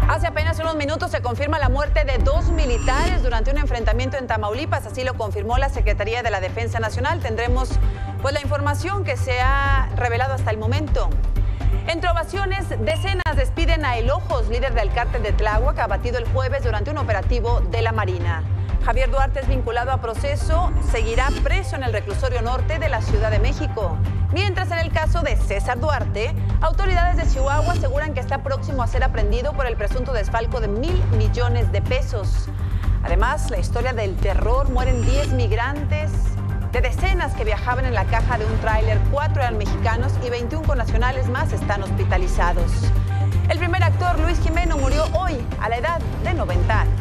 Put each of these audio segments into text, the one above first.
Hace apenas unos minutos se confirma la muerte de 2 militares durante un enfrentamiento en Tamaulipas. Así lo confirmó la Secretaría de la Defensa Nacional. Tendremos la información que se ha revelado hasta el momento. Entre ovaciones, decenas despiden a El Ojos, líder del cártel de Tláhuac, abatido el jueves durante un operativo de la Marina. Javier Duarte es vinculado a proceso, seguirá preso en el reclusorio norte de la Ciudad de México. Mientras en el caso de César Duarte, autoridades de Chihuahua aseguran que está próximo a ser aprehendido por el presunto desfalco de 1,000 millones de pesos. Además, la historia del terror: mueren 10 migrantes de decenas que viajaban en la caja de un tráiler. 4 eran mexicanos y 21 connacionales más están hospitalizados. El primer actor, Luis Jimeno, murió hoy a la edad de 90 años.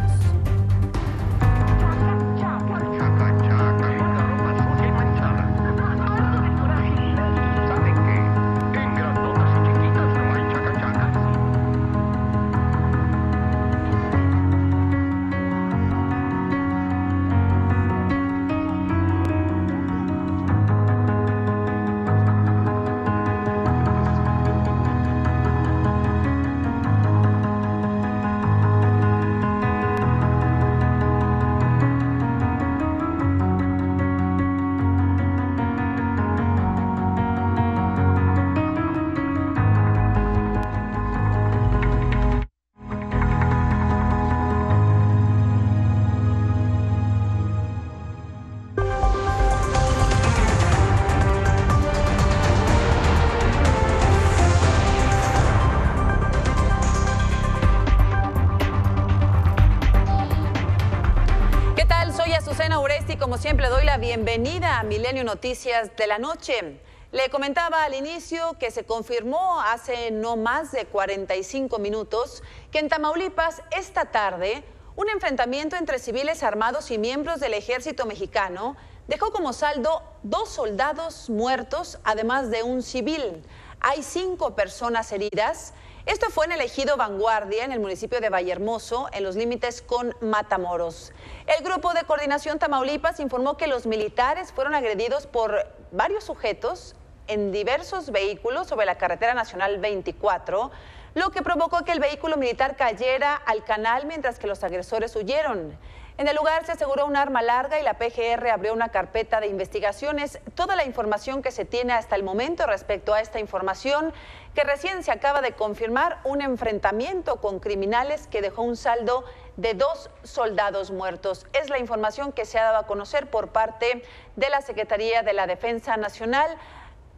Como siempre, doy la bienvenida a Milenio Noticias de la Noche. Le comentaba al inicio que se confirmó hace no más de 45 minutos que en Tamaulipas esta tarde un enfrentamiento entre civiles armados y miembros del ejército mexicano dejó como saldo 2 soldados muertos, además de un civil. Hay 5 personas heridas. Esto fue en el ejido Vanguardia, en el municipio de Vallehermoso, en los límites con Matamoros. El Grupo de Coordinación Tamaulipas informó que los militares fueron agredidos por varios sujetos en diversos vehículos sobre la carretera nacional 24, lo que provocó que el vehículo militar cayera al canal mientras que los agresores huyeron. En el lugar se aseguró un arma larga y la PGR abrió una carpeta de investigaciones. Toda la información que se tiene hasta el momento respecto a esta información, que recién se acaba de confirmar un enfrentamiento con criminales que dejó un saldo de 2 soldados muertos. Es la información que se ha dado a conocer por parte de la Secretaría de la Defensa Nacional.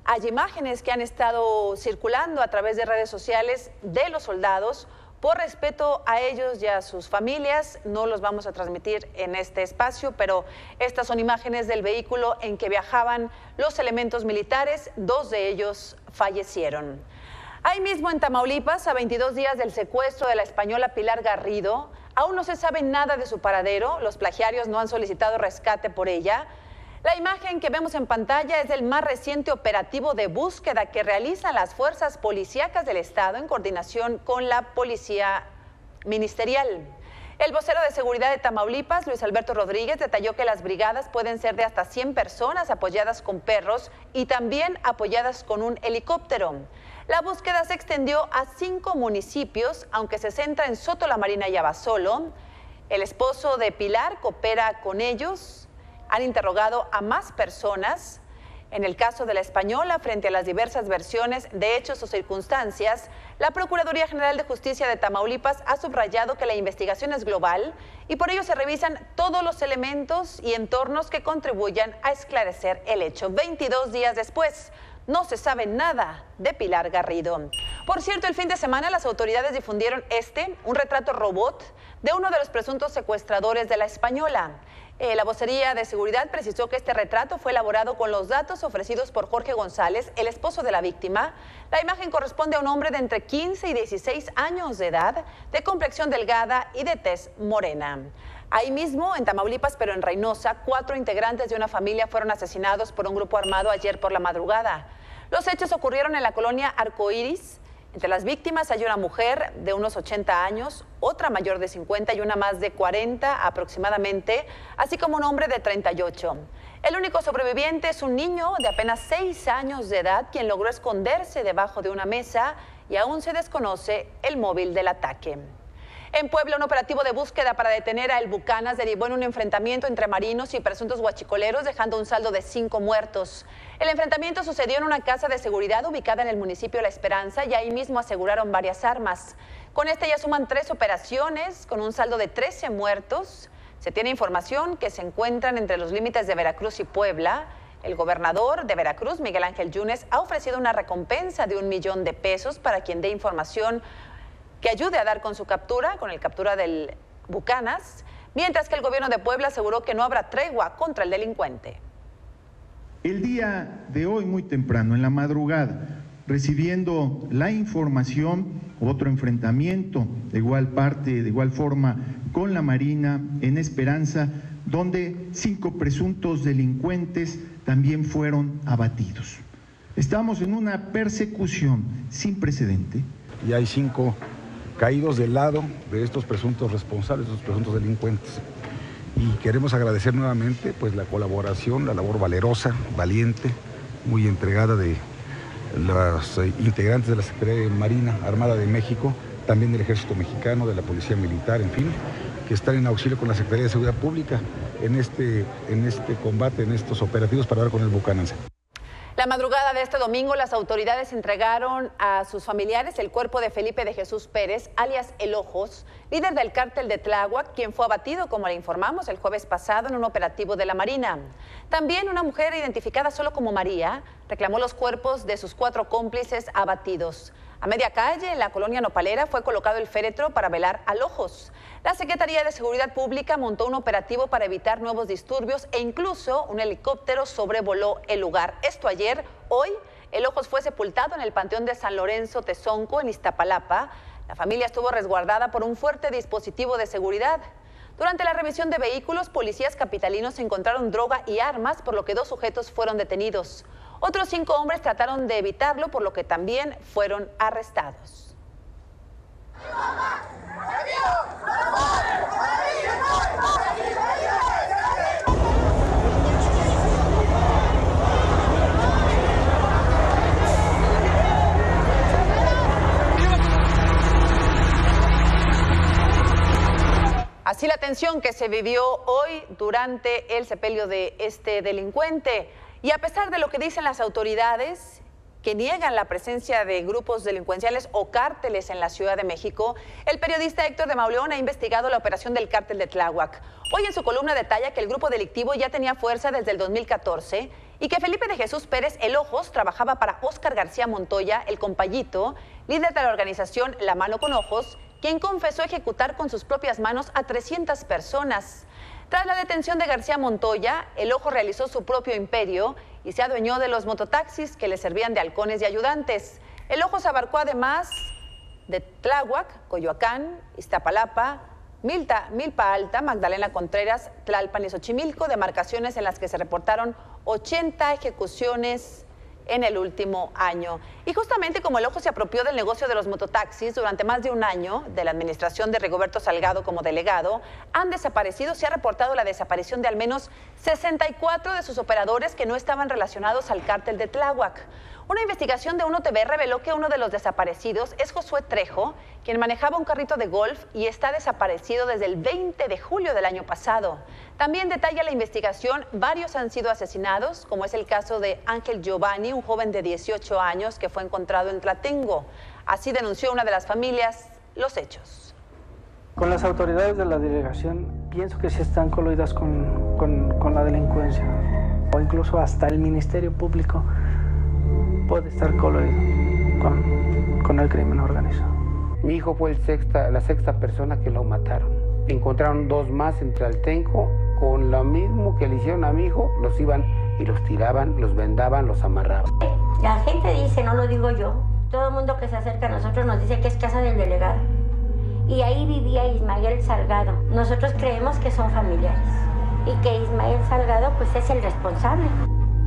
Hay imágenes que han estado circulando a través de redes sociales de los soldados. Por respeto a ellos y a sus familias, no los vamos a transmitir en este espacio, pero estas son imágenes del vehículo en que viajaban los elementos militares. 2 de ellos fallecieron. Ahí mismo en Tamaulipas, a 22 días del secuestro de la española Pilar Garrido, aún no se sabe nada de su paradero. Los plagiarios no han solicitado rescate por ella. La imagen que vemos en pantalla es del más reciente operativo de búsqueda que realizan las fuerzas policíacas del Estado en coordinación con la Policía Ministerial. El vocero de seguridad de Tamaulipas, Luis Alberto Rodríguez, detalló que las brigadas pueden ser de hasta 100 personas apoyadas con perros y también apoyadas con un helicóptero. La búsqueda se extendió a 5 municipios, aunque se centra en Soto la Marina y Abasolo. El esposo de Pilar coopera con ellos. Han interrogado a más personas. En el caso de la española, frente a las diversas versiones de hechos o circunstancias, la Procuraduría General de Justicia de Tamaulipas ha subrayado que la investigación es global y por ello se revisan todos los elementos y entornos que contribuyan a esclarecer el hecho. 22 días después, no se sabe nada de Pilar Garrido. Por cierto, el fin de semana las autoridades difundieron un retrato robot de uno de los presuntos secuestradores de la española. La vocería de seguridad precisó que este retrato fue elaborado con los datos ofrecidos por Jorge González, el esposo de la víctima. La imagen corresponde a un hombre de entre 15 y 16 años de edad, de complexión delgada y de tez morena. Ahí mismo, en Tamaulipas, pero en Reynosa, 4 integrantes de una familia fueron asesinados por un grupo armado ayer por la madrugada. Los hechos ocurrieron en la colonia Arcoíris. Entre las víctimas hay una mujer de unos 80 años, otra mayor de 50 y una más de 40 aproximadamente, así como un hombre de 38. El único sobreviviente es un niño de apenas 6 años de edad, quien logró esconderse debajo de una mesa y aún se desconoce el móvil del ataque. En Puebla, un operativo de búsqueda para detener a El Bucanas derivó en un enfrentamiento entre marinos y presuntos huachicoleros, dejando un saldo de 5 muertos. El enfrentamiento sucedió en una casa de seguridad ubicada en el municipio de La Esperanza y ahí mismo aseguraron varias armas. Con este ya suman 3 operaciones, con un saldo de 13 muertos. Se tiene información que se encuentran entre los límites de Veracruz y Puebla. El gobernador de Veracruz, Miguel Ángel Yunes, ha ofrecido una recompensa de $1 millón para quien dé información que ayude a dar con su captura, con el captura del Bucanas, mientras que el gobierno de Puebla aseguró que no habrá tregua contra el delincuente. El día de hoy, muy temprano, en la madrugada, recibiendo la información, otro enfrentamiento de igual forma con la Marina en Esperanza, donde 5 presuntos delincuentes también fueron abatidos. Estamos en una persecución sin precedente. Y hay 5 caídos del lado de estos presuntos responsables, estos presuntos delincuentes. Y queremos agradecer nuevamente pues la colaboración, la labor valerosa, valiente, muy entregada de los integrantes de la Secretaría de Marina Armada de México, también del Ejército Mexicano, de la Policía Militar, en fin, que están en auxilio con la Secretaría de Seguridad Pública en este combate, en estos operativos para dar con el Bucanas. La madrugada de este domingo, las autoridades entregaron a sus familiares el cuerpo de Felipe de Jesús Pérez, alias El Ojos, líder del cártel de Tláhuac, quien fue abatido, como le informamos, el jueves pasado en un operativo de la Marina. También una mujer identificada solo como María reclamó los cuerpos de sus 4 cómplices abatidos. A media calle, en la colonia Nopalera, fue colocado el féretro para velar al Ojos. La Secretaría de Seguridad Pública montó un operativo para evitar nuevos disturbios e incluso un helicóptero sobrevoló el lugar. Esto ayer. Hoy, El Ojos fue sepultado en el Panteón de San Lorenzo Tezonco, en Iztapalapa. La familia estuvo resguardada por un fuerte dispositivo de seguridad. Durante la revisión de vehículos, policías capitalinos encontraron droga y armas, por lo que 2 sujetos fueron detenidos. Otros 5 hombres trataron de evitarlo, por lo que también fueron arrestados. Así la tensión que se vivió hoy durante el sepelio de este delincuente. Y a pesar de lo que dicen las autoridades, que niegan la presencia de grupos delincuenciales o cárteles en la Ciudad de México, el periodista Héctor de Mauleón ha investigado la operación del cártel de Tláhuac. Hoy en su columna detalla que el grupo delictivo ya tenía fuerza desde el 2014 y que Felipe de Jesús Pérez El Ojos trabajaba para Óscar García Montoya, el compayito, líder de la organización La Mano con Ojos, quien confesó ejecutar con sus propias manos a 300 personas. Tras la detención de García Montoya, El Ojo realizó su propio imperio y se adueñó de los mototaxis que le servían de halcones y ayudantes. El Ojo se abarcó además de Tláhuac, Coyoacán, Iztapalapa, Milpa Alta, Magdalena Contreras, Tlalpan y Xochimilco, demarcaciones en las que se reportaron 80 ejecuciones en el último año. Y justamente como El Ojo se apropió del negocio de los mototaxis durante más de un año, de la administración de Rigoberto Salgado como delegado, se ha reportado la desaparición de al menos 64 de sus operadores que no estaban relacionados al cártel de Tláhuac. Una investigación de 1TV reveló que uno de los desaparecidos es Josué Trejo, quien manejaba un carrito de golf y está desaparecido desde el 20 de julio del año pasado. También detalla la investigación, varios han sido asesinados, como es el caso de Ángel Giovanni, un joven de 18 años que fue encontrado en Tlatengo. Así denunció una de las familias los hechos. Con las autoridades de la delegación, pienso que sí están coludidas con la delincuencia, o incluso hasta el Ministerio Público puede estar coludido con el crimen organizado. Mi hijo fue la sexta persona que lo mataron. Encontraron 2 más en Tlaltenco con lo mismo que le hicieron a mi hijo, los iban y los tiraban, los vendaban, los amarraban. La gente dice, no lo digo yo, todo el mundo que se acerca a nosotros nos dice que es casa del delegado. Y ahí vivía Ismael Salgado. Nosotros creemos que son familiares y que Ismael Salgado pues es el responsable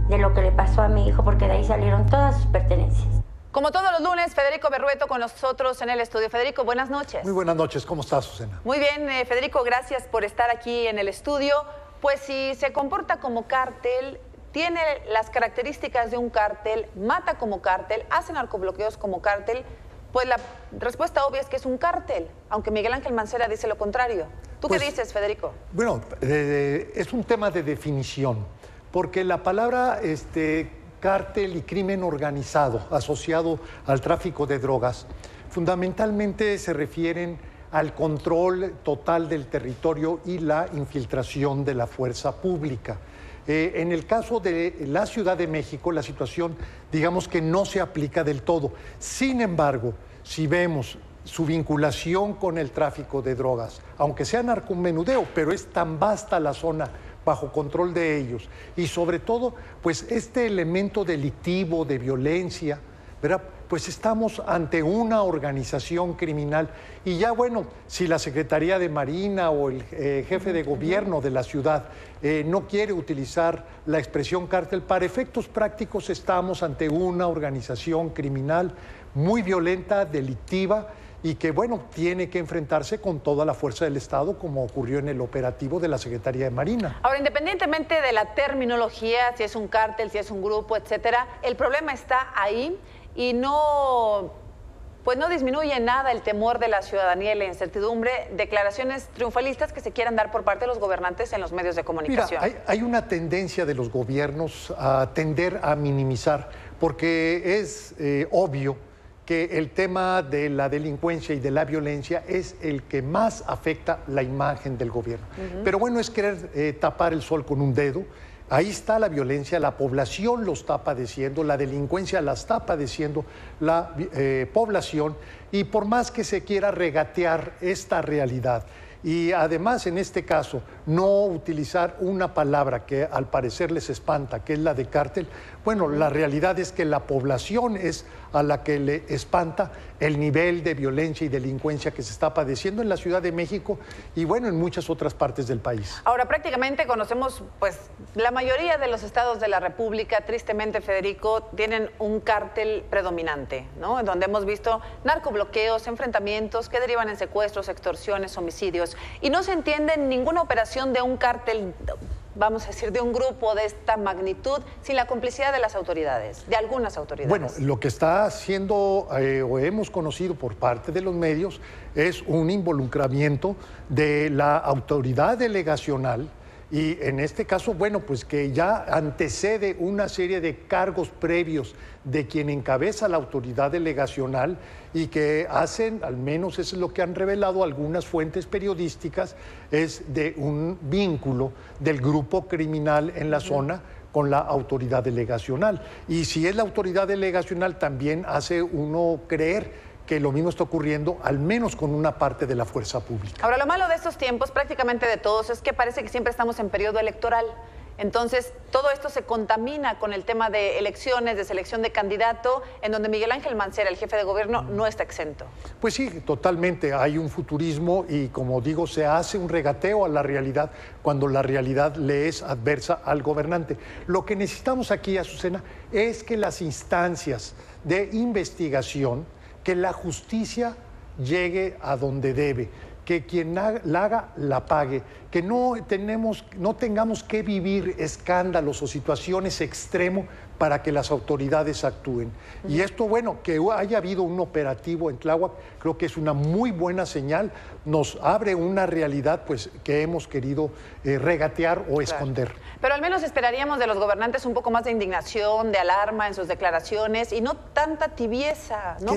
de lo que le pasó a mi hijo, porque de ahí salieron todas sus pertenencias. Como todos los lunes, Federico Berrueto con nosotros en el estudio. Federico, buenas noches. Muy buenas noches, ¿cómo estás, Susana? Muy bien, Federico, gracias por estar aquí en el estudio. Pues si se comporta como cártel, tiene las características de un cártel, mata como cártel, hace narcobloqueos como cártel, Pues la respuesta obvia es que es un cártel, aunque Miguel Ángel Mancera dice lo contrario. ¿Tú qué dices, Federico? Bueno, es un tema de definición, porque la palabra cártel y crimen organizado asociado al tráfico de drogas fundamentalmente se refieren al control total del territorio y la infiltración de la fuerza pública. En el caso de la Ciudad de México, la situación, digamos que no se aplica del todo. Sin embargo, si vemos su vinculación con el tráfico de drogas, aunque sea narcomenudeo, pero es tan vasta la zona bajo control de ellos, y sobre todo, pues este elemento delictivo de violencia, ¿verdad? Pues estamos ante una organización criminal y ya bueno, si la Secretaría de Marina o el jefe de gobierno de la ciudad no quiere utilizar la expresión cártel, para efectos prácticos estamos ante una organización criminal muy violenta, delictiva y que bueno, tiene que enfrentarse con toda la fuerza del Estado como ocurrió en el operativo de la Secretaría de Marina. Ahora, independientemente de la terminología, si es un cártel, si es un grupo, etcétera, el problema está ahí. Y no disminuye nada el temor de la ciudadanía y la incertidumbre, declaraciones triunfalistas que se quieran dar por parte de los gobernantes en los medios de comunicación. Mira, hay una tendencia de los gobiernos a tender a minimizar, porque es obvio que el tema de la delincuencia y de la violencia es el que más afecta la imagen del gobierno. Pero bueno, es querer tapar el sol con un dedo. Ahí está la violencia, la población lo está padeciendo, la delincuencia la está padeciendo la población, y por más que se quiera regatear esta realidad y además en este caso no utilizar una palabra que al parecer les espanta, que es la de cártel, bueno, la realidad es que la población es a la que le espanta el nivel de violencia y delincuencia que se está padeciendo en la Ciudad de México y bueno, en muchas otras partes del país. Ahora, prácticamente conocemos, pues, la mayoría de los estados de la República, tristemente, Federico, tienen un cártel predominante, ¿no? En donde hemos visto narcobloqueos, enfrentamientos que derivan en secuestros, extorsiones, homicidios, y no se entiende ninguna operación de un cártel, vamos a decir, de un grupo de esta magnitud, sin la complicidad de las autoridades, de algunas autoridades. Bueno, lo que está haciendo o hemos conocido por parte de los medios es un involucramiento de la autoridad delegacional y en este caso, bueno, pues que ya antecede una serie de cargos previos de quien encabeza la autoridad delegacional y que hacen, al menos eso es lo que han revelado algunas fuentes periodísticas, es de un vínculo del grupo criminal en la zona con la autoridad delegacional. Y si es la autoridad delegacional, también hace uno creer que lo mismo está ocurriendo, al menos con una parte de la fuerza pública. Ahora, lo malo de estos tiempos, prácticamente de todos, es que parece que siempre estamos en periodo electoral. Entonces, todo esto se contamina con el tema de elecciones, de selección de candidato, en donde Miguel Ángel Mancera, el jefe de gobierno, no está exento. Pues sí, totalmente. Hay un futurismo y, como digo, se hace un regateo a la realidad cuando la realidad le es adversa al gobernante. Lo que necesitamos aquí, Azucena, es que las instancias de investigación, que la justicia llegue a donde debe, que quien la haga, la pague, que no tengamos que vivir escándalos o situaciones extremos para que las autoridades actúen. Y esto, bueno, que haya habido un operativo en Tláhuac, creo que es una muy buena señal, nos abre una realidad pues que hemos querido regatear o esconder. Pero al menos esperaríamos de los gobernantes un poco más de indignación, de alarma en sus declaraciones y no tanta tibieza, ¿no?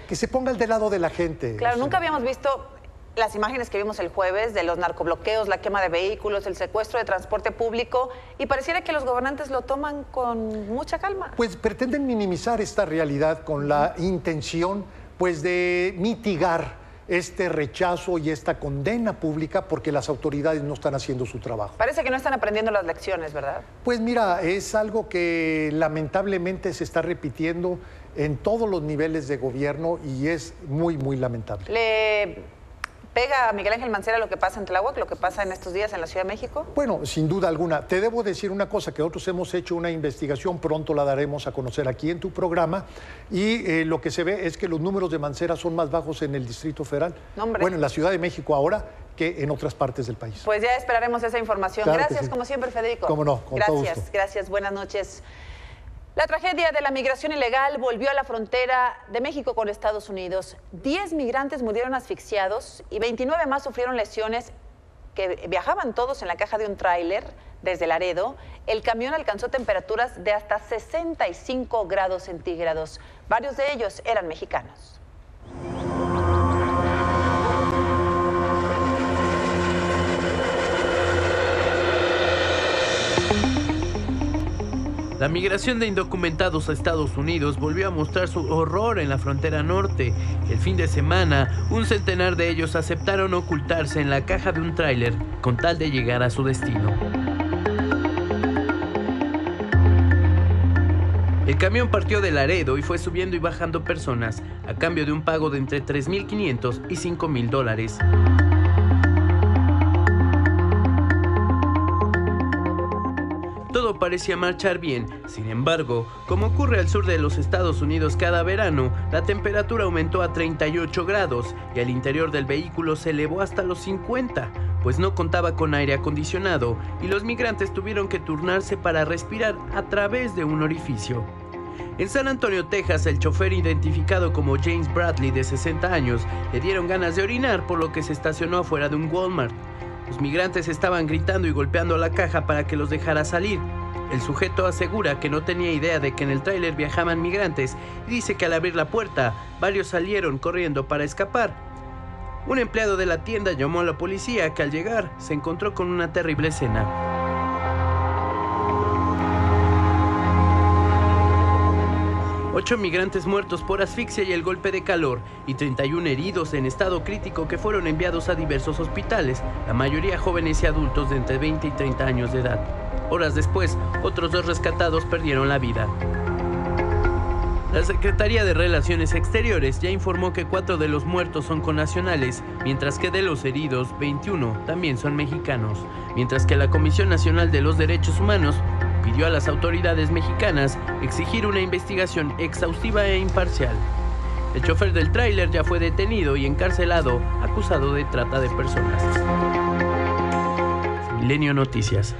Que se ponga del lado de la gente. Claro, nunca habíamos visto las imágenes que vimos el jueves de los narcobloqueos, la quema de vehículos, el secuestro de transporte público, y pareciera que los gobernantes lo toman con mucha calma. Pues pretenden minimizar esta realidad con la intención pues de mitigar este rechazo y esta condena pública porque las autoridades no están haciendo su trabajo. Parece que no están aprendiendo las lecciones, ¿verdad? Pues mira, es algo que lamentablemente se está repitiendo en todos los niveles de gobierno y es muy, muy lamentable. ¿Le pega a Miguel Ángel Mancera lo que pasa en Tláhuac, lo que pasa en estos días en la Ciudad de México? Bueno, sin duda alguna. Te debo decir una cosa, que nosotros hemos hecho una investigación, pronto la daremos a conocer aquí en tu programa, y lo que se ve es que los números de Mancera son más bajos en el Distrito Federal. No, hombre. Bueno, en la Ciudad de México ahora que en otras partes del país. Pues ya esperaremos esa información. Claro, gracias, sí. Como siempre, Federico. Cómo no, con todo gusto. Gracias, buenas noches. La tragedia de la migración ilegal volvió a la frontera de México con Estados Unidos. 10 migrantes murieron asfixiados y 29 más sufrieron lesiones, que viajaban todos en la caja de un tráiler desde Laredo. El camión alcanzó temperaturas de hasta 65 grados centígrados. Varios de ellos eran mexicanos. La migración de indocumentados a Estados Unidos volvió a mostrar su horror en la frontera norte. El fin de semana, un centenar de ellos aceptaron ocultarse en la caja de un tráiler con tal de llegar a su destino. El camión partió de Laredo y fue subiendo y bajando personas a cambio de un pago de entre $3,500 y $5,000. Todo parecía marchar bien. Sin embargo, como ocurre al sur de los Estados Unidos cada verano, la temperatura aumentó a 38 grados y al interior del vehículo se elevó hasta los 50, pues no contaba con aire acondicionado y los migrantes tuvieron que turnarse para respirar a través de un orificio. En San Antonio, Texas, el chofer identificado como James Bradley, de 60 años, le dieron ganas de orinar, por lo que se estacionó afuera de un Walmart. Los migrantes estaban gritando y golpeando la caja para que los dejara salir. El sujeto asegura que no tenía idea de que en el tráiler viajaban migrantes y dice que al abrir la puerta, varios salieron corriendo para escapar. Un empleado de la tienda llamó a la policía, que al llegar se encontró con una terrible escena. Ocho migrantes muertos por asfixia y el golpe de calor y 31 heridos en estado crítico que fueron enviados a diversos hospitales, la mayoría jóvenes y adultos de entre 20 y 30 años de edad. Horas después, otros 2 rescatados perdieron la vida. La Secretaría de Relaciones Exteriores ya informó que 4 de los muertos son connacionales, mientras que de los heridos, 21 también son mexicanos, mientras que la Comisión Nacional de los Derechos Humanos pidió a las autoridades mexicanas exigir una investigación exhaustiva e imparcial. El chofer del tráiler ya fue detenido y encarcelado, acusado de trata de personas. Milenio Noticias.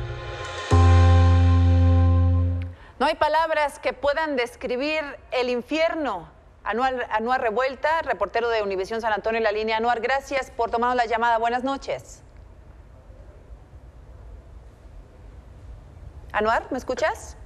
No hay palabras que puedan describir el infierno. Anuar Revuelta, reportero de Univisión San Antonio en la línea. Anuar, gracias por tomarnos la llamada. Buenas noches. Anuar, ¿me escuchas?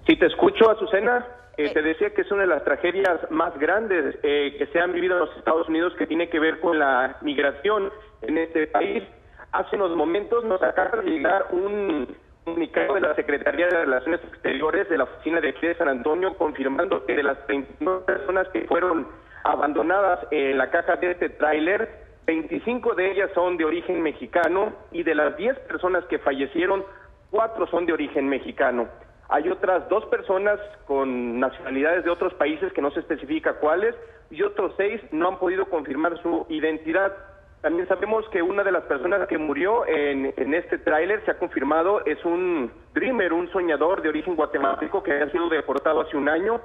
Sí, te escucho, Azucena. Te decía que es una de las tragedias más grandes que se han vivido en los Estados Unidos, que tiene que ver con la migración en este país. Hace unos momentos nos acaba de llegar un comunicado de la Secretaría de Relaciones Exteriores de la oficina de aquí de San Antonio, confirmando que de las 29 personas que fueron abandonadas en la caja de este tráiler, 25 de ellas son de origen mexicano, y de las 10 personas que fallecieron, 4 son de origen mexicano. Hay otras 2 personas con nacionalidades de otros países que no se especifica cuáles, y otros 6 no han podido confirmar su identidad. También sabemos que una de las personas que murió en este tráiler, se ha confirmado, es un dreamer, un soñador de origen guatemalteco que ha sido deportado hace un año,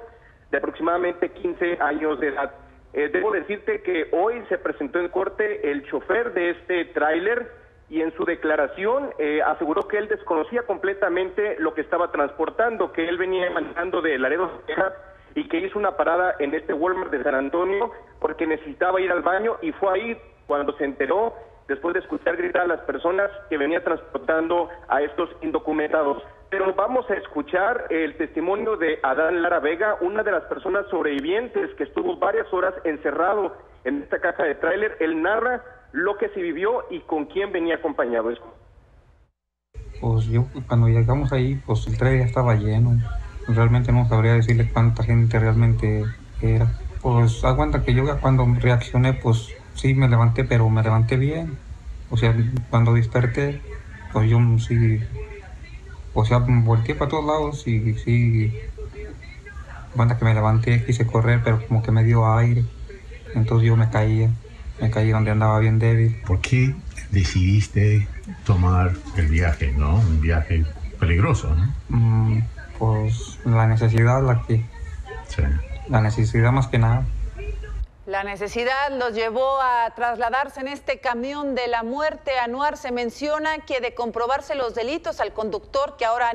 de aproximadamente 15 años de edad. Debo decirte que hoy se presentó en corte el chofer de este tráiler, y en su declaración aseguró que él desconocía completamente lo que estaba transportando, que él venía manejando de Laredo, Texas, y que hizo una parada en este Walmart de San Antonio porque necesitaba ir al baño, y fue ahí cuando se enteró, después de escuchar gritar a las personas, que venía transportando a estos indocumentados. Pero vamos a escuchar el testimonio de Adán Lara Vega, una de las personas sobrevivientes que estuvo varias horas encerrado en esta caja de tráiler. Él narra lo que se vivió y con quién venía acompañado. Pues yo, cuando llegamos ahí, pues el tráiler ya estaba lleno. Realmente no sabría decirle cuánta gente realmente era. Pues da cuenta que yo cuando reaccioné, pues sí me levanté, pero me levanté bien. O sea, cuando desperté, pues yo sí, o sea, volteé para todos lados y sí, cuenta que me levanté, quise correr, pero como que me dio aire. Entonces yo me caí donde andaba bien débil. ¿Por qué decidiste tomar el viaje, no? Un viaje peligroso, ¿no? Pues la necesidad, Sí. La necesidad más que nada. La necesidad los llevó a trasladarse en este camión de la muerte. Anuar, se menciona que de comprobarse los delitos al conductor, que ahora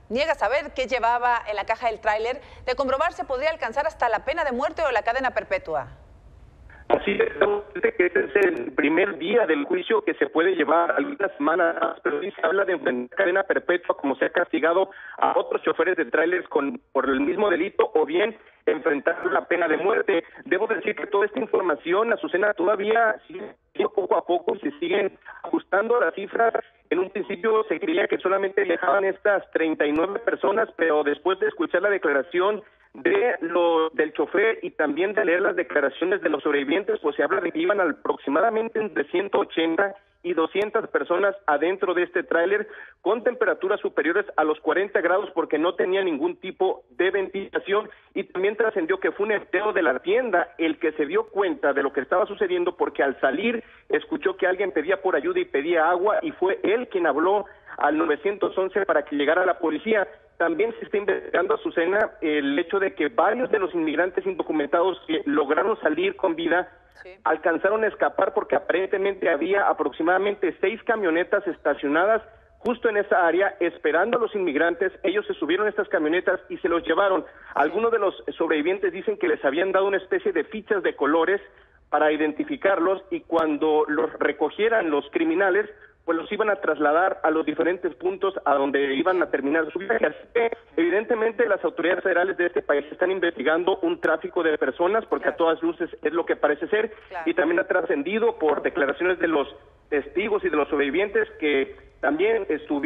niega saber qué llevaba en la caja del tráiler. De comprobarse, podría alcanzar hasta la pena de muerte o la cadena perpetua. Así es, que este es el primer día del juicio que se puede llevar algunas semanas, pero sí se habla de cadena perpetua, como se ha castigado a otros choferes de tráileres por el mismo delito, o bien enfrentar la pena de muerte. Debo decir que toda esta información, Azucena, todavía sigue poco a poco, se siguen ajustando las cifras. En un principio se creía que solamente viajaban estas 39 personas, pero después de escuchar la declaración del chofer y también de leer las declaraciones de los sobrevivientes, pues se habla de que iban aproximadamente entre 180 y 200 personas adentro de este tráiler con temperaturas superiores a los 40 grados porque no tenía ningún tipo de ventilación, y también trascendió que fue un empleado de la tienda el que se dio cuenta de lo que estaba sucediendo porque al salir escuchó que alguien pedía por ayuda y pedía agua y fue él quien habló al 911 para que llegara la policía. También se está investigando, Azucena, el hecho de que varios de los inmigrantes indocumentados que lograron salir con vida alcanzaron a escapar porque aparentemente había aproximadamente 6 camionetas estacionadas justo en esa área esperando a los inmigrantes. Ellos se subieron a estas camionetas y se los llevaron. Algunos de los sobrevivientes dicen que les habían dado una especie de fichas de colores para identificarlos, y cuando los recogieran los criminales, pues los iban a trasladar a los diferentes puntos a donde iban a terminar su viaje. Así que, evidentemente, las autoridades federales de este país están investigando un tráfico de personas, porque a todas luces es lo que parece ser, y también ha trascendido por declaraciones de los testigos y de los sobrevivientes que también estuvo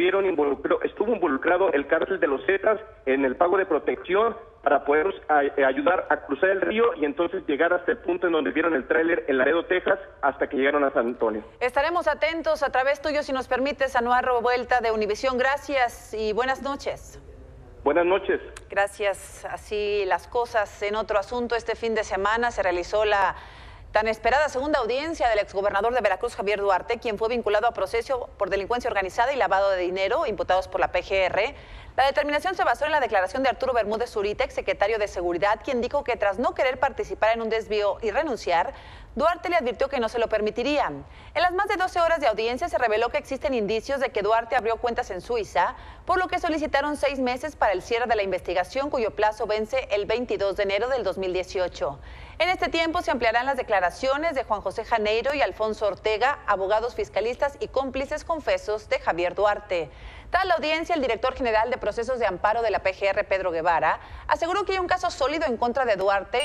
involucrado el cártel de los Zetas en el pago de protección para poder ayudar a cruzar el río y entonces llegar hasta el punto en donde vieron el tráiler en Laredo, Texas, hasta que llegaron a San Antonio. Estaremos atentos a través tuyo, si nos permites, Anuar Revuelta de Univisión. Gracias y buenas noches. Buenas noches. Gracias. Así las cosas. En otro asunto, este fin de semana se realizó la tan esperada segunda audiencia del exgobernador de Veracruz, Javier Duarte, quien fue vinculado a proceso por delincuencia organizada y lavado de dinero, imputados por la PGR. La determinación se basó en la declaración de Arturo Bermúdez Zurita, exsecretario de Seguridad, quien dijo que tras no querer participar en un desvío y renunciar, Duarte le advirtió que no se lo permitiría. En las más de 12 horas de audiencia se reveló que existen indicios de que Duarte abrió cuentas en Suiza, por lo que solicitaron 6 meses para el cierre de la investigación, cuyo plazo vence el 22 de enero del 2018. En este tiempo se ampliarán las declaraciones de Juan José Janeiro y Alfonso Ortega, abogados fiscalistas y cómplices confesos de Javier Duarte. Tras la audiencia, el director general de Procesos de Amparo de la PGR, Pedro Guevara, aseguró que hay un caso sólido en contra de Duarte,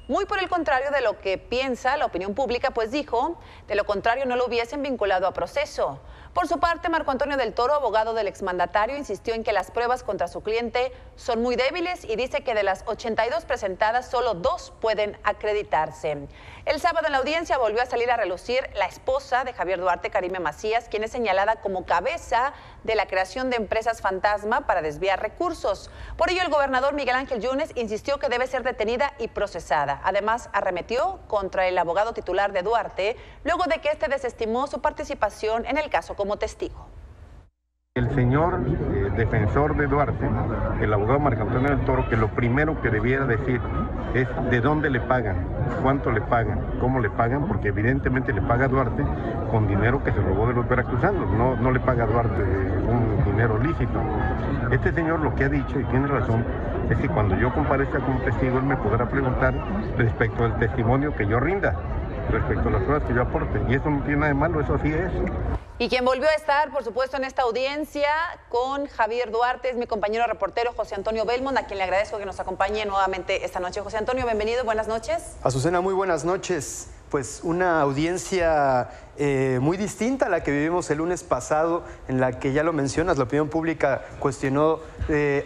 muy por el contrario de lo que piensa la opinión pública, pues dijo, de lo contrario no lo hubiesen vinculado a proceso. Por su parte, Marco Antonio del Toro, abogado del exmandatario, insistió en que las pruebas contra su cliente son muy débiles y dice que de las 82 presentadas, solo 2 pueden acreditarse. El sábado en la audiencia volvió a salir a relucir la esposa de Javier Duarte, Karime Macías, quien es señalada como cabeza de la creación de empresas fantasma para desviar recursos. Por ello, el gobernador Miguel Ángel Yunes insistió que debe ser detenida y procesada. Además, arremetió contra el abogado titular de Duarte, luego de que este desestimó su participación en el caso como testigo. El señor defensor de Duarte, el abogado Marco Antonio del Toro, que lo primero que debiera decir es de dónde le pagan, cuánto le pagan, cómo le pagan, porque evidentemente le paga a Duarte con dinero que se robó de los veracruzanos, no le paga a Duarte un dinero lícito. Este señor lo que ha dicho, y tiene razón, es que cuando yo comparezca como testigo, él me podrá preguntar respecto al testimonio que yo rinda, respecto a las pruebas que yo aporte, y eso no tiene nada de malo, eso así es. Y quien volvió a estar, por supuesto, en esta audiencia con Javier Duarte es mi compañero reportero José Antonio Belmont, a quien le agradezco que nos acompañe nuevamente esta noche. José Antonio, bienvenido, buenas noches. Azucena, muy buenas noches. Pues una audiencia muy distinta a la que vivimos el lunes pasado, en la que ya lo mencionas, la opinión pública cuestionó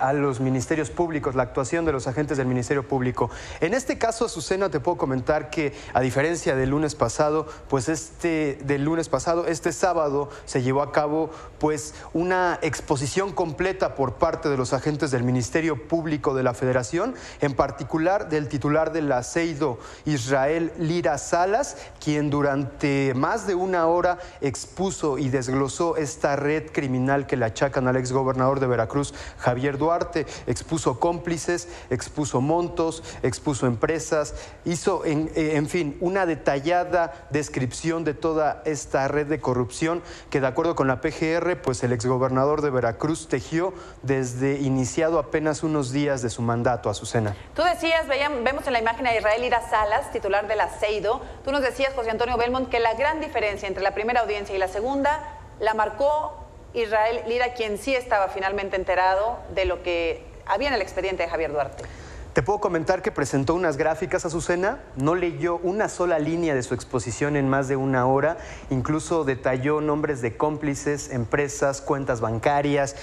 a los ministerios públicos, la actuación de los agentes del Ministerio Público. En este caso, Azucena, te puedo comentar que, a diferencia del lunes pasado, pues este sábado se llevó a cabo pues una exposición completa por parte de los agentes del Ministerio Público de la Federación, en particular del titular del Aceido, Israel Lira Salas, quien durante más de una hora expuso y desglosó esta red criminal que le achacan al exgobernador de Veracruz, Javier Duarte. Expuso cómplices, expuso montos, expuso empresas, hizo, en fin, una detallada descripción de toda esta red de corrupción que, de acuerdo con la PGR, pues el exgobernador de Veracruz tejió desde iniciado apenas unos días de su mandato, Azucena. Tú decías, vemos en la imagen a Israel Lira Salas, titular del Aceido. Tú nos decías, José Antonio Belmont, que la gran diferencia entre la primera audiencia y la segunda la marcó Israel Lira, quien sí estaba finalmente enterado de lo que había en el expediente de Javier Duarte. Te puedo comentar que presentó unas gráficas, Azucena, no leyó una sola línea de su exposición en más de una hora, incluso detalló nombres de cómplices, empresas, cuentas bancarias,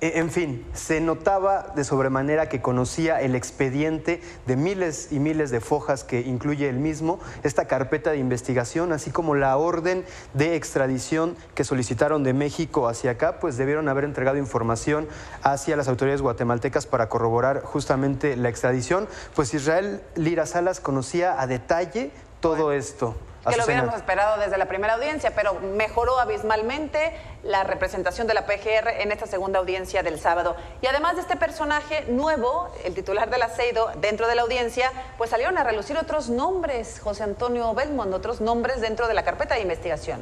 en fin, se notaba de sobremanera que conocía el expediente de miles y miles de fojas que incluye el mismo, esta carpeta de investigación, así como la orden de extradición que solicitaron de México hacia acá, pues debieron haber entregado información hacia las autoridades guatemaltecas para corroborar justamente la extradición. Pues Israel Lira Salas conocía a detalle todo esto. Que lo hubiéramos esperado desde la primera audiencia, pero mejoró abismalmente la representación de la PGR en esta segunda audiencia del sábado. Y además de este personaje nuevo, el titular del Aceido, dentro de la audiencia, pues salieron a relucir otros nombres, José Antonio Belmont, otros nombres dentro de la carpeta de investigación.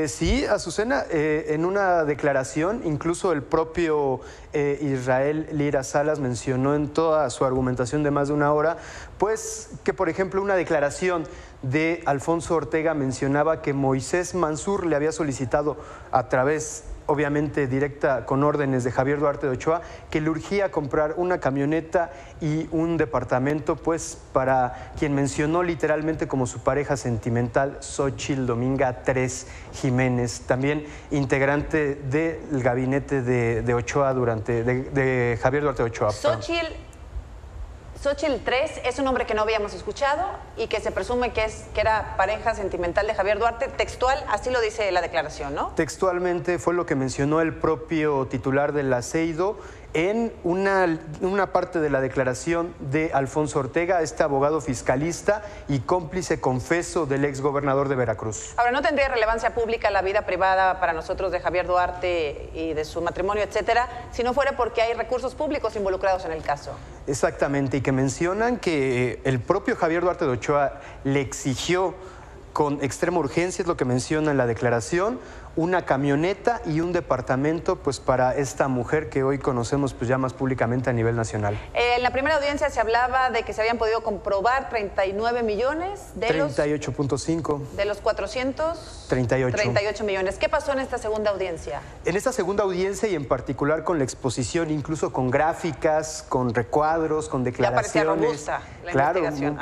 Sí, Azucena, en una declaración, incluso el propio Israel Lira Salas mencionó en toda su argumentación de más de una hora, pues que, por ejemplo, una declaración de Alfonso Ortega mencionaba que Moisés Mansur le había solicitado a través, obviamente directa, con órdenes de Javier Duarte de Ochoa, que le urgía comprar una camioneta y un departamento, pues para quien mencionó literalmente como su pareja sentimental, Xóchitl Dominga Tres Jiménez, también integrante del gabinete de Ochoa de Javier Duarte de Ochoa. Xóchitl 3 es un nombre que no habíamos escuchado y que se presume que era pareja sentimental de Javier Duarte. Textual, así lo dice la declaración, ¿no? Textualmente fue lo que mencionó el propio titular del Aceido en una parte de la declaración de Alfonso Ortega, este abogado fiscalista y cómplice confeso del exgobernador de Veracruz. Ahora, ¿no tendría relevancia pública la vida privada para nosotros de Javier Duarte y de su matrimonio, etcétera, si no fuera porque hay recursos públicos involucrados en el caso? Exactamente, y que mencionan que el propio Javier Duarte de Ochoa le exigió con extrema urgencia, es lo que menciona en la declaración, una camioneta y un departamento, pues para esta mujer que hoy conocemos pues ya más públicamente a nivel nacional. En la primera audiencia se hablaba de que se habían podido comprobar 39 millones de 38.5 de los 438 millones. ¿Qué pasó en esta segunda audiencia? En esta segunda audiencia y en particular con la exposición, incluso con gráficas, con recuadros, con declaraciones. Ya parecía robusta la investigación.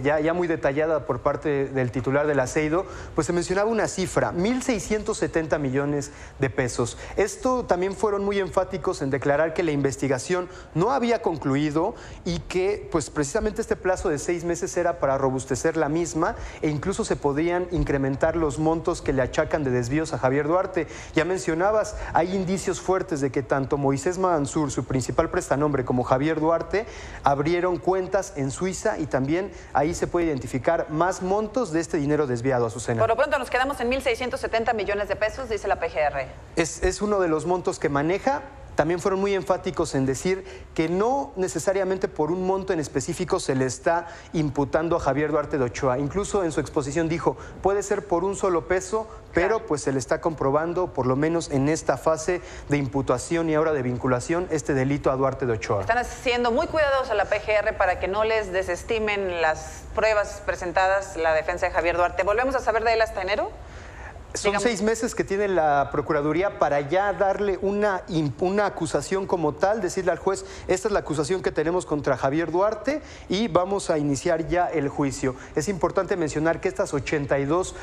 Ya muy detallada por parte del titular del Aceido, pues se mencionaba una cifra, 1.670 millones de pesos. Esto también fueron muy enfáticos en declarar que la investigación no había concluido y que pues precisamente este plazo de 6 meses era para robustecer la misma e incluso se podían incrementar los montos que le achacan de desvíos a Javier Duarte. Ya mencionabas, hay indicios fuertes de que tanto Moisés Mansur, su principal prestanombre, como Javier Duarte abrieron cuentas en Suiza y también ahí se puede identificar más montos de este dinero desviado, Azucena. Por lo pronto nos quedamos en 1.670 millones de pesos, dice la PGR. Es uno de los montos que maneja. También fueron muy enfáticos en decir que no necesariamente por un monto en específico se le está imputando a Javier Duarte de Ochoa. Incluso en su exposición dijo, puede ser por un solo peso, pero pues se le está comprobando, por lo menos en esta fase de imputación y ahora de vinculación, este delito a Duarte de Ochoa. Están siendo muy cuidadosos a la PGR para que no les desestimen las pruebas presentadas la defensa de Javier Duarte. ¿Volvemos a saber de él hasta enero? Son 6 meses que tiene la Procuraduría para ya darle una acusación como tal, decirle al juez, esta es la acusación que tenemos contra Javier Duarte y vamos a iniciar ya el juicio. Es importante mencionar que estas 82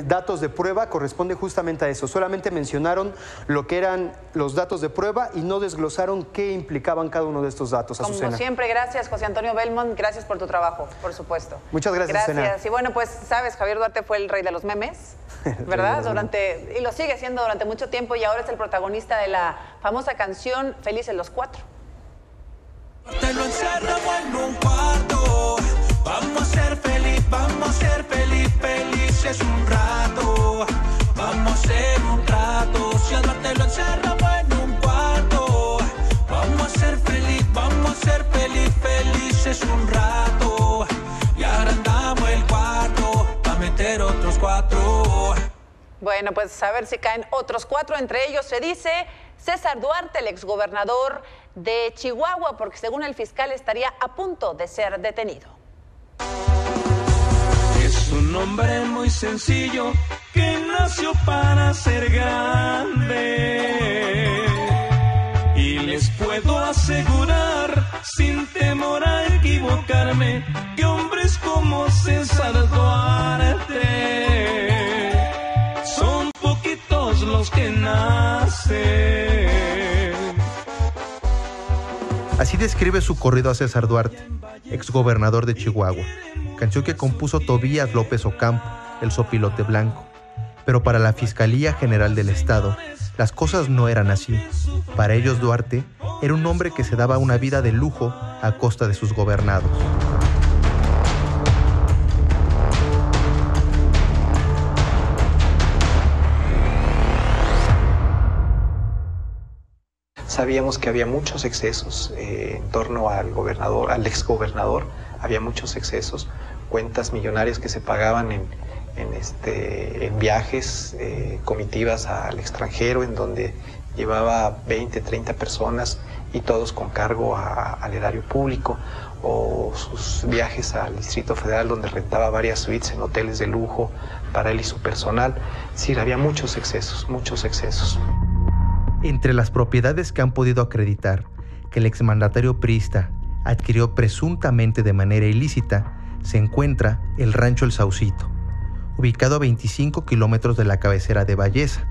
datos de prueba corresponden justamente a eso. Solamente mencionaron lo que eran los datos de prueba y no desglosaron qué implicaban cada uno de estos datos, Azucena. Como siempre, gracias José Antonio Belmont, gracias por tu trabajo, por supuesto. Muchas gracias, Azucena. Gracias. Y bueno, pues sabes, Javier Duarte fue el rey de los memes, ¿verdad? Y lo sigue siendo durante mucho tiempo y ahora es el protagonista de la famosa canción Felices los Cuatro. Te lo encerramos en un cuarto, vamos a ser felices un rato. Bueno, pues a ver si caen otros 4. Entre ellos se dice César Duarte, el exgobernador de Chihuahua, porque según el fiscal estaría a punto de ser detenido. Es un hombre muy sencillo que nació para ser grande. Y les puedo asegurar, sin temor a equivocarme, que hombres como César Duarte son poquitos los que nacen. Así describe su corrido a César Duarte, exgobernador de Chihuahua, canción que compuso Tobías López Ocampo, el sopilote blanco. Pero para la Fiscalía General del Estado, las cosas no eran así. Para ellos, Duarte era un hombre que se daba una vida de lujo a costa de sus gobernados. Sabíamos que había muchos excesos en torno al gobernador, al exgobernador, había muchos excesos, cuentas millonarias que se pagaban en viajes, comitivas al extranjero, en donde llevaba 20, 30 personas y todos con cargo al erario público, o sus viajes al Distrito Federal, donde rentaba varias suites en hoteles de lujo para él y su personal. Sí, había muchos excesos, muchos excesos. Entre las propiedades que han podido acreditar que el exmandatario priista adquirió presuntamente de manera ilícita, se encuentra el Rancho El Saucito, ubicado a 25 kilómetros de la cabecera de Valleza,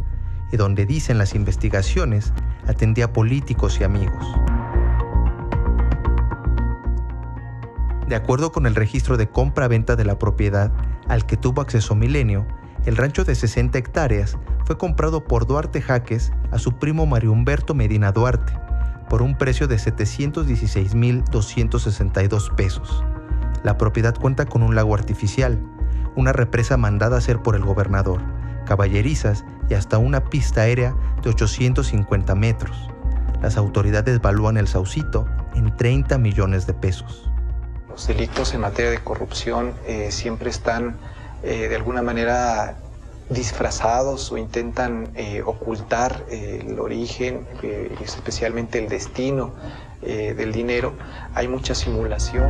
y donde, dicen las investigaciones, atendía a políticos y amigos. De acuerdo con el registro de compra-venta de la propiedad al que tuvo acceso Milenio, el rancho de 60 hectáreas fue comprado por Duarte Jaques a su primo Mario Humberto Medina Duarte por un precio de 716,262 pesos. La propiedad cuenta con un lago artificial, una represa mandada hacer por el gobernador, caballerizas y hasta una pista aérea de 850 metros. Las autoridades evalúan el Saucito en 30 millones de pesos. Los delitos en materia de corrupción siempre están de alguna manera disfrazados o intentan ocultar el origen, especialmente el destino del dinero. Hay mucha simulación.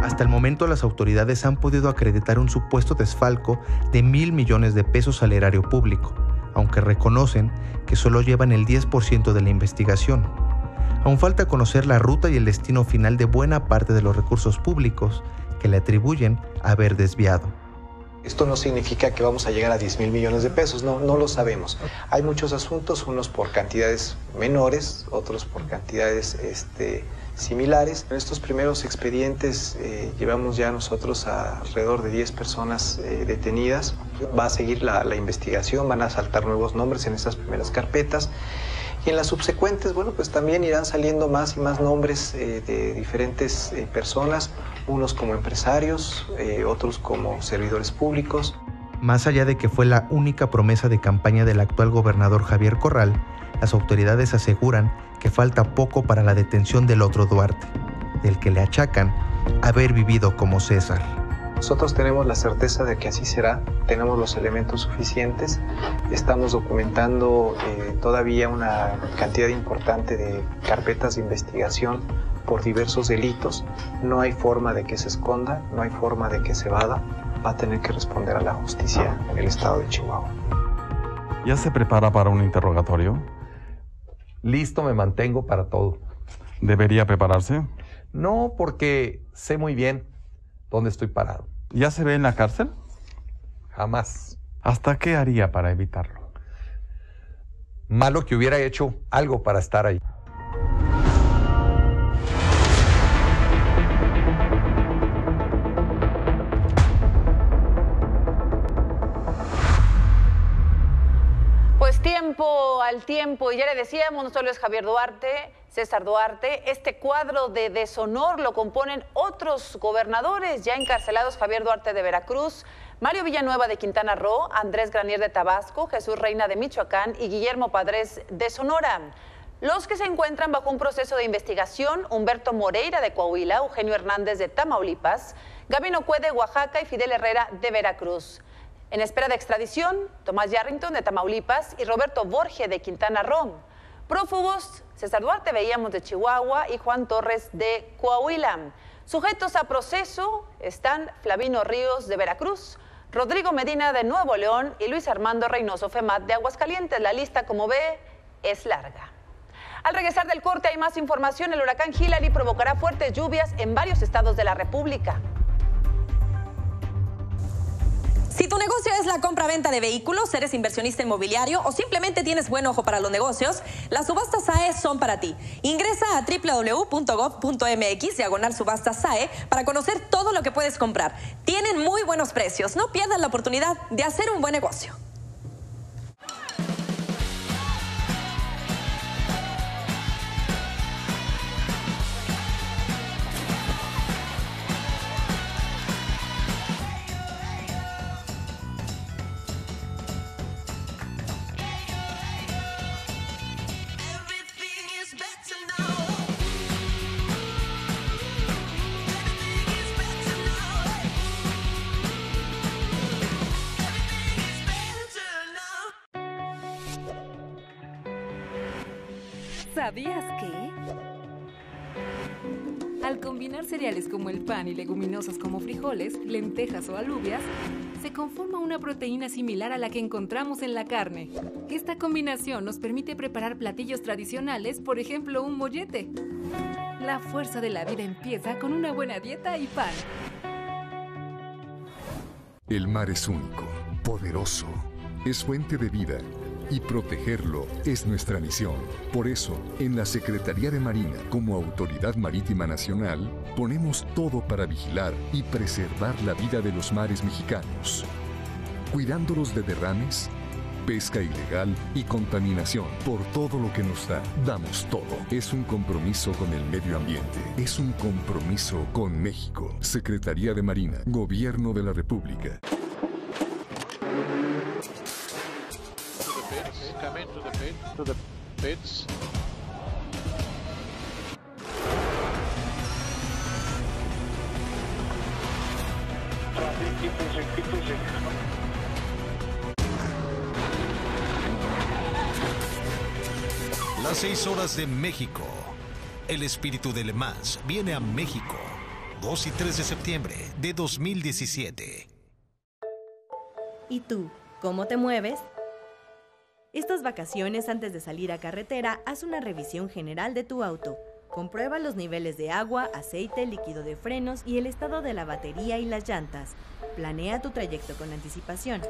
Hasta el momento, las autoridades han podido acreditar un supuesto desfalco de 1,000 millones de pesos al erario público, aunque reconocen que solo llevan el 10% de la investigación. Aún falta conocer la ruta y el destino final de buena parte de los recursos públicos que le atribuyen haber desviado. Esto no significa que vamos a llegar a 10,000 millones de pesos, no lo sabemos. Hay muchos asuntos, unos por cantidades menores, otros por cantidades similares. En estos primeros expedientes llevamos ya nosotros a alrededor de 10 personas detenidas. Va a seguir la investigación, van a saltar nuevos nombres en estas primeras carpetas. Y en las subsecuentes, bueno, pues también irán saliendo más y más nombres de diferentes personas, unos como empresarios, otros como servidores públicos. Más allá de que fue la única promesa de campaña del actual gobernador Javier Corral, las autoridades aseguran que falta poco para la detención del otro Duarte, del que le achacan haber vivido como César. Nosotros tenemos la certeza de que así será, tenemos los elementos suficientes, estamos documentando todavía una cantidad importante de carpetas de investigación por diversos delitos. No hay forma de que se esconda, no hay forma de que se evada, va a tener que responder a la justicia en el estado de Chihuahua. ¿Ya se prepara para un interrogatorio? Listo, me mantengo para todo. ¿Debería prepararse? No, porque sé muy bien dónde estoy parado. ¿Ya se ve en la cárcel? Jamás. ¿Hasta qué haría para evitarlo? Malo que hubiera hecho algo para estar ahí. Pues tiempo al tiempo, y ya le decíamos, no solo es Javier Duarte, César Duarte, este cuadro de deshonor lo componen otros gobernadores ya encarcelados: Javier Duarte de Veracruz, Mario Villanueva de Quintana Roo, Andrés Granier de Tabasco, Jesús Reina de Michoacán y Guillermo Padres de Sonora. Los que se encuentran bajo un proceso de investigación: Humberto Moreira de Coahuila, Eugenio Hernández de Tamaulipas, Gabino Cue de Oaxaca y Fidel Herrera de Veracruz. En espera de extradición, Tomás Yarrington de Tamaulipas y Roberto Borge de Quintana Roo. Prófugos, César Duarte veíamos de Chihuahua y Juan Torres de Coahuila. Sujetos a proceso están Flavino Ríos de Veracruz, Rodrigo Medina de Nuevo León y Luis Armando Reynoso Femat de Aguascalientes. La lista, como ve, es larga. Al regresar del corte hay más información. El huracán Hillary provocará fuertes lluvias en varios estados de la República. Si tu negocio es la compra-venta de vehículos, eres inversionista inmobiliario o simplemente tienes buen ojo para los negocios, las subastas SAE son para ti. Ingresa a www.gov.mx/subastas SAE para conocer todo lo que puedes comprar. Tienen muy buenos precios. No pierdas la oportunidad de hacer un buen negocio. ¿Sabías que? Al combinar cereales como el pan y leguminosas como frijoles, lentejas o alubias, se conforma una proteína similar a la que encontramos en la carne. Esta combinación nos permite preparar platillos tradicionales, por ejemplo, un mollete. La fuerza de la vida empieza con una buena dieta y pan. El mar es único, poderoso, es fuente de vida. Y protegerlo es nuestra misión. Por eso, en la Secretaría de Marina, como Autoridad Marítima Nacional, ponemos todo para vigilar y preservar la vida de los mares mexicanos, cuidándolos de derrames, pesca ilegal y contaminación. Por todo lo que nos da, damos todo. Es un compromiso con el medio ambiente. Es un compromiso con México. Secretaría de Marina, Gobierno de la República. To the pits. Keep pushing. Las 6 horas de México. El espíritu de Le Mans viene a México. 2 y 3 de septiembre de 2017. ¿Y tú, cómo te mueves? Estas vacaciones, antes de salir a carretera, haz una revisión general de tu auto. Comprueba los niveles de agua, aceite, líquido de frenos y el estado de la batería y las llantas. Planea tu trayecto con anticipación.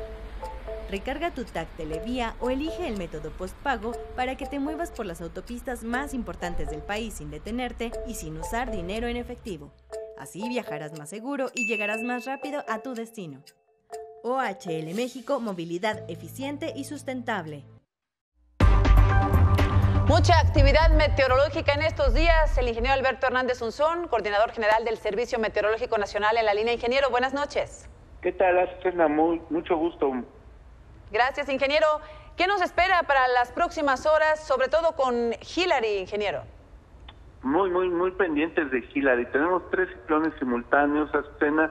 Recarga tu tag Televía o elige el método postpago para que te muevas por las autopistas más importantes del país sin detenerte y sin usar dinero en efectivo. Así viajarás más seguro y llegarás más rápido a tu destino. OHL México, movilidad eficiente y sustentable. Mucha actividad meteorológica en estos días. El ingeniero Alberto Hernández Unzón, coordinador general del Servicio Meteorológico Nacional en la línea. Ingeniero, buenas noches. ¿Qué tal, Azucena? Mucho gusto. Gracias, ingeniero. ¿Qué nos espera para las próximas horas, sobre todo con Hillary, ingeniero? Muy pendientes de Hillary. Tenemos 3 ciclones simultáneos, Azucena.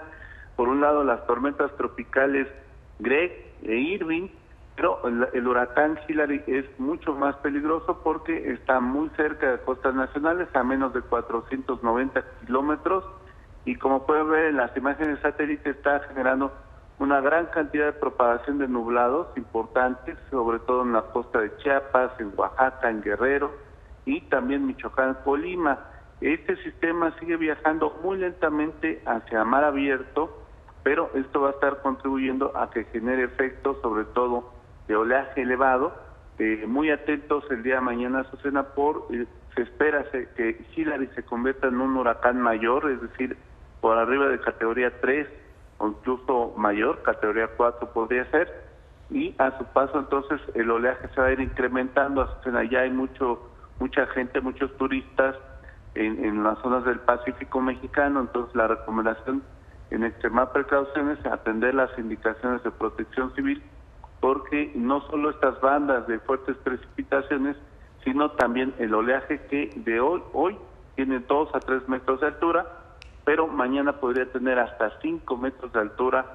Por un lado, las tormentas tropicales Greg e Irving, pero el huracán Hillary es mucho más peligroso porque está muy cerca de costas nacionales, a menos de 490 kilómetros, y como pueden ver en las imágenes de satélite, está generando una gran cantidad de propagación de nublados importantes, sobre todo en la costa de Chiapas, en Oaxaca, en Guerrero, y también Michoacán, Colima. Este sistema sigue viajando muy lentamente hacia mar abierto, pero esto va a estar contribuyendo a que genere efectos, sobre todo de oleaje elevado. Muy atentos el día de mañana, Azucena, se espera que Hillary se convierta en un huracán mayor, es decir, por arriba de categoría 3 o incluso mayor, categoría 4 podría ser, y a su paso entonces el oleaje se va a ir incrementando, Azucena. Ya hay mucha gente, muchos turistas en las zonas del Pacífico mexicano, entonces la recomendación en extremar precauciones, atender las indicaciones de protección civil, porque no solo estas bandas de fuertes precipitaciones, sino también el oleaje que de hoy tiene 2 a 3 metros de altura, pero mañana podría tener hasta 5 metros de altura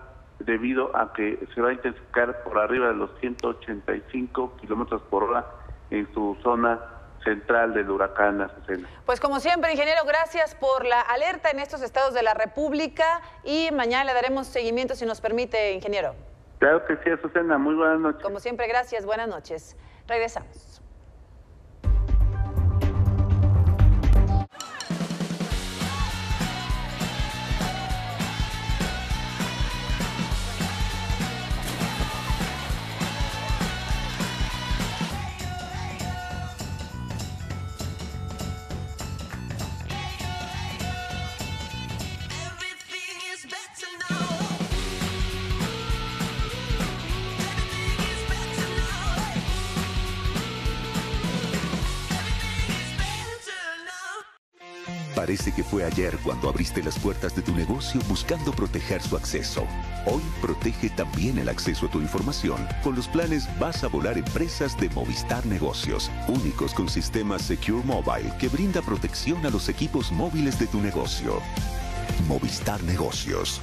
debido a que se va a intensificar por arriba de los 185 kilómetros por hora en su zona central del huracán, Azucena. Pues como siempre, ingeniero, gracias por la alerta en estos estados de la República y mañana le daremos seguimiento si nos permite, ingeniero. Claro que sí, Azucena. Muy buenas noches. Como siempre, gracias. Buenas noches. Regresamos. Parece que fue ayer cuando abriste las puertas de tu negocio buscando proteger su acceso. Hoy protege también el acceso a tu información con los planes Vas a Volar Empresas de Movistar Negocios, únicos con sistema Secure Mobile que brinda protección a los equipos móviles de tu negocio. Movistar Negocios.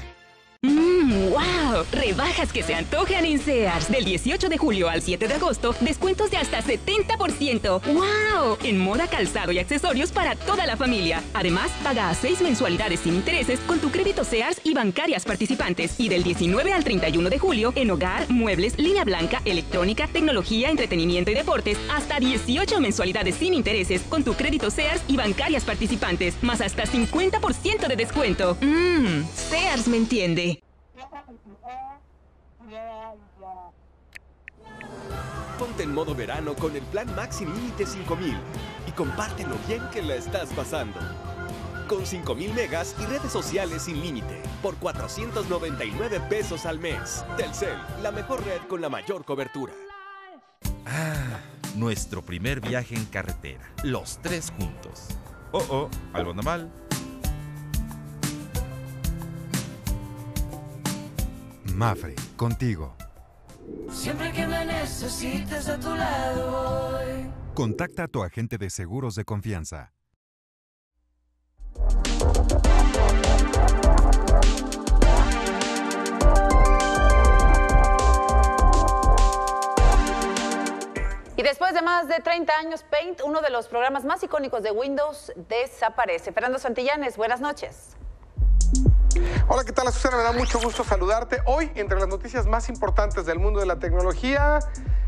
¡Wow! Rebajas que se antojan en Sears. Del 18 de julio al 7 de agosto, descuentos de hasta 70%. ¡Wow! En moda, calzado y accesorios para toda la familia. Además, paga a 6 mensualidades sin intereses con tu crédito Sears y bancarias participantes. Y del 19 al 31 de julio, en hogar, muebles, línea blanca, electrónica, tecnología, entretenimiento y deportes, hasta 18 mensualidades sin intereses con tu crédito Sears y bancarias participantes, más hasta 50% de descuento. Sears me entiende. Ponte en modo verano con el plan Max sin límite 5000 y comparte lo bien que la estás pasando. Con 5000 megas y redes sociales sin límite por 499 pesos al mes. Telcel, la mejor red con la mayor cobertura. Nuestro primer viaje en carretera, los tres juntos. Algo anda mal. Mafre, contigo. Siempre que me necesites a tu lado voy. Contacta a tu agente de seguros de confianza. Y después de más de 30 años, Paint, uno de los programas más icónicos de Windows, desaparece. Fernando Santillanes, buenas noches. Hola, ¿qué tal, Azucena? Me da mucho gusto saludarte. Hoy, entre las noticias más importantes del mundo de la tecnología,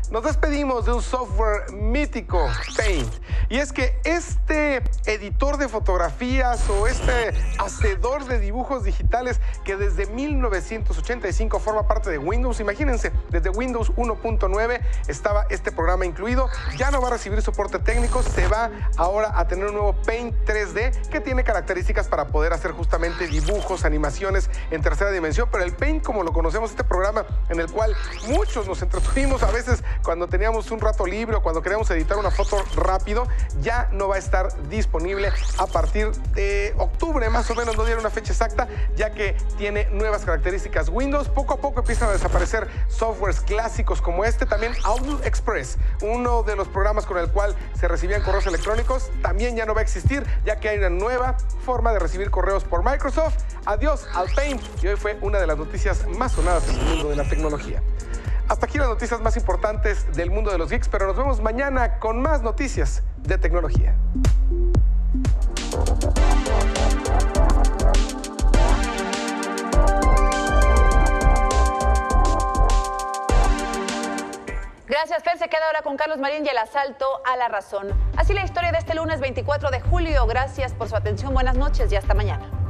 nos despedimos de un software mítico, Paint. Y es que este editor de fotografías o este hacedor de dibujos digitales que desde 1985 forma parte de Windows, imagínense, desde Windows 1.9 estaba este programa incluido, ya no va a recibir soporte técnico, se va ahora a tener un nuevo Paint 3D que tiene características para poder hacer justamente dibujos, animaciones en tercera dimensión, pero el Paint, como lo conocemos, este programa en el cual muchos nos entretuvimos a veces cuando teníamos un rato libre o cuando queríamos editar una foto rápido, ya no va a estar disponible a partir de octubre, más o menos, no dieron una fecha exacta, ya que tiene nuevas características Windows. Poco a poco empiezan a desaparecer softwares clásicos como este, también Outlook Express, uno de los programas con el cual se recibían correos electrónicos, también ya no va a existir, ya que hay una nueva forma de recibir correos por Microsoft. Adiós al Paint, y hoy fue una de las noticias más sonadas en el mundo de la tecnología. Hasta aquí las noticias más importantes del mundo de los geeks, pero nos vemos mañana con más noticias de tecnología. Gracias, Fer. Se queda ahora con Carlos Marín y el asalto a La Razón. Así la historia de este lunes 24 de julio. Gracias por su atención. Buenas noches y hasta mañana.